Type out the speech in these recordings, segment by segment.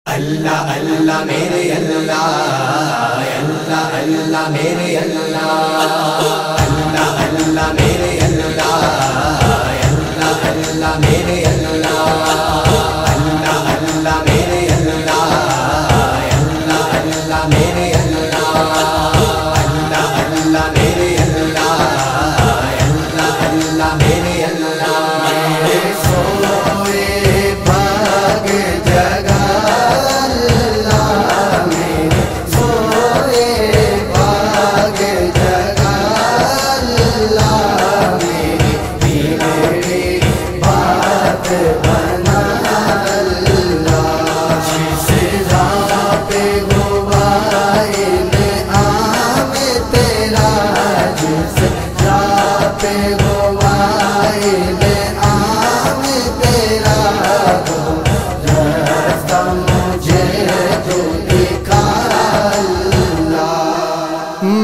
اللہ اللہ میرے اللہ، اللہ اللہ میرے اللہ، اللہ اللہ میرے اللہ، اللہ اللہ میرے اللہ، اللہ اللہ میرے اللہ، اللہ اللہ میرے اللہ، اللہ اللہ میرے اللہ، اللہ اللہ میرے اللہ۔ میرے سوئے بھاگ جگا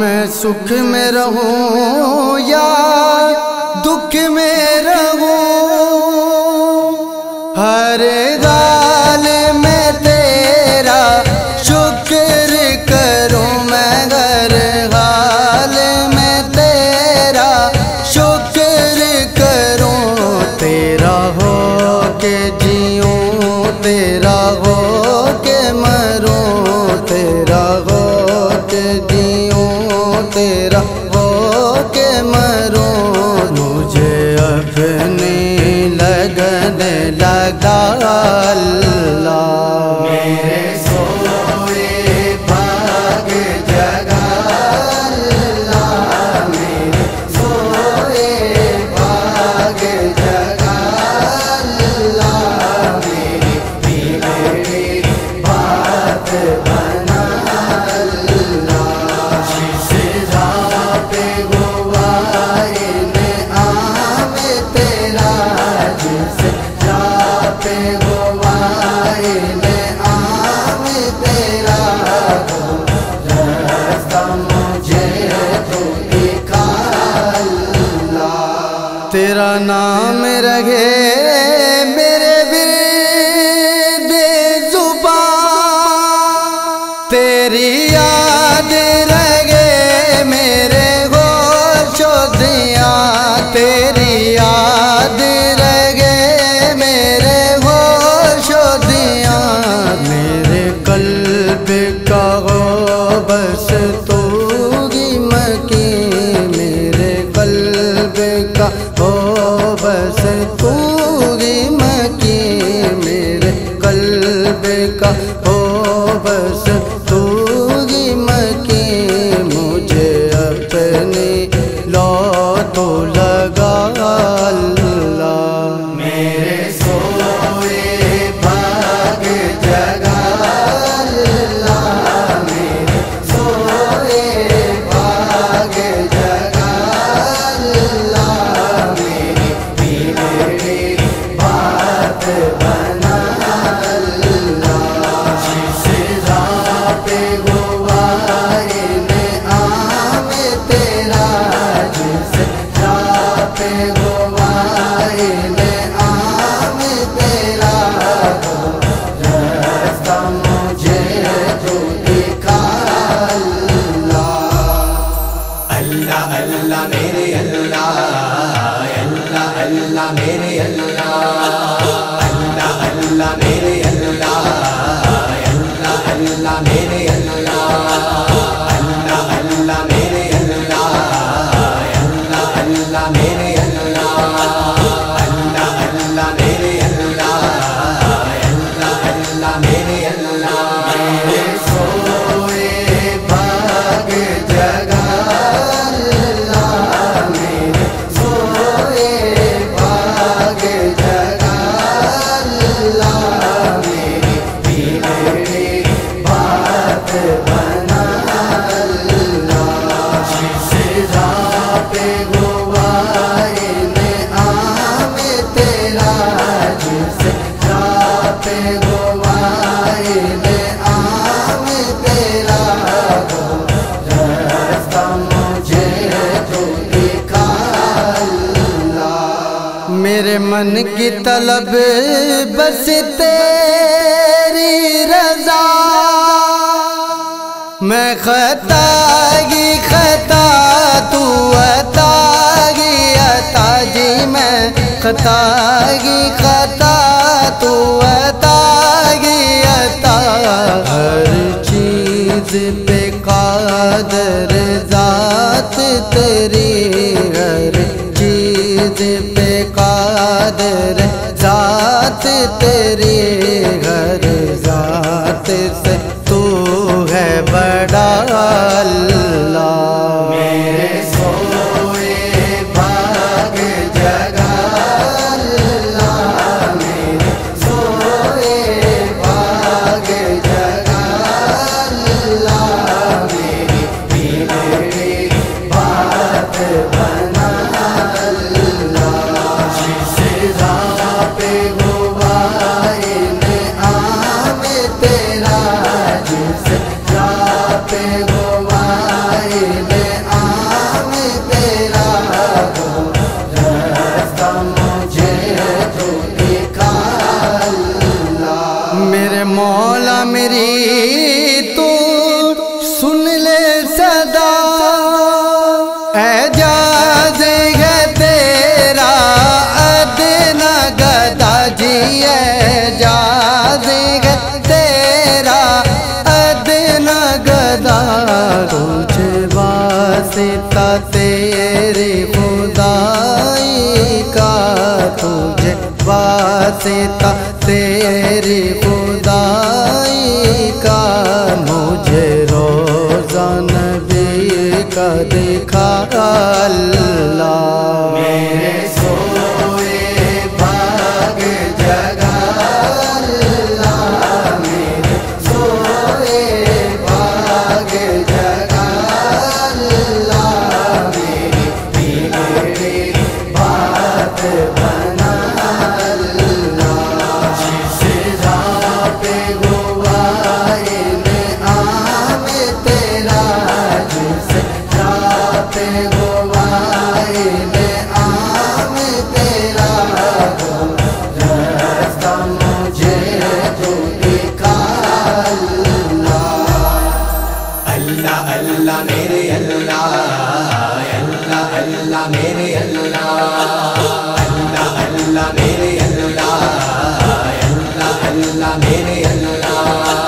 میں سکھ میں رہوں یا دکھ میں رہوں، ہر حال میں تیرا شکر کروں، میں ہر حال میں تیرا شکر کروں، تیرا ہو کے جیوں، تیرا ہو کے مروں، تیرا ہو کے جیوں، تیرا ہو کے مروں، مجھے اپنی لگن لگا اللہ۔ میرے سوئے بھاگ جگا اللہ، میرے سوئے بھاگ جگا اللہ، میری بگڑی بات بنا اللہ، جس راہ پہ گواہی میں عام تیرا، جس راہ پہ گواہی میں عام تیرا، راستہ مجھے تو دکھا اللہ۔ تیرا نام رہے میرے ورد زبان، تیری یاد رہے میرے ہوش و دیاں، تیری یاد رہے میرے ہوش و دیاں، میرے قلب کا ہو بس تو ہی مکین، میرے قلب کا ہو بس تو ہی مکین، میرے قلب کا ہو بس تو ہی مکین، مجھے اپنی لو تو لگا اللہ۔ میرے سوئے بھاگ جگا اللہ، میرے سوئے بھاگ جگا اللہ، میری بگڑی بات بنا اللہ، جس راہ پہ گواہی میں عام تیرا، جس راہ پہ گواہی میں عام تیرا، راستہ مجھے تو دکھا اللہ۔ اللہ اللہ میرے اللہ، اللہ اللہ میرے اللہ، اللہ اللہ میرے اللہ، اللہ اللہ میرے اللہ، اللہ اللہ میرے اللہ، اللہ اللہ میرے اللہ، اللہ اللہ میرے اللہ، اللہ اللہ میرے اللہ۔ میرے سوئے بھاگ جگا اللہ، میرے سوئے بھاگ جگا اللہ، میری بگڑی بات بنا اللہ، جس راہ پہ گواہی میں عام تیرا، جس راہ پہ گواہی میں عام تیرا، راستہ مجھے تو دکھا اللہ۔ میرے من کی طلب بس تیری رضا میں خطا گی خطا تو عطا گی عطا جی میں خطا گی خطا تو عطا گی عطا ہر چیز پہ قادر ذات تیری ہر چیز پہ قادر ذات تیری ہر ذات سے تو ہے بڑا اللہ میرے سوئے بھاگ جگا اللہ میرے سوئے بھاگ جگا اللہ میری بگڑی بات بنا اللہ جس راہ پہ گوائے میں آم تیرا جس راہ پہ گوائے میں آم تیرا راستہ مجھے تو دکھا اللہ میرے مولا میری تو سن لے صدا اعجاز ہے تیرا ادنا گدا جی اعجاز ہے تیرا ادنا گدا تجھ واسطہ تیرے خدائی کا تجھ واسطہ تیری خدائی کا مجھے روزہ نبی کا دکھا اللہ میرے سوئے بھاگ جگا اللہ میرے سوئے بھاگ جگا اللہ میری بگڑی بات بنا اللہ جس راہ پہ گوائے میں آم تیرا جس راہ پہ گوائے میں آم تیرا راستہ مجھے تو دکھا اللہ اللہ میرے اللہ اللہ اللہ میرے اللہ اللہ اللہ میرے اللہ اللہ اللہ میرے اللہ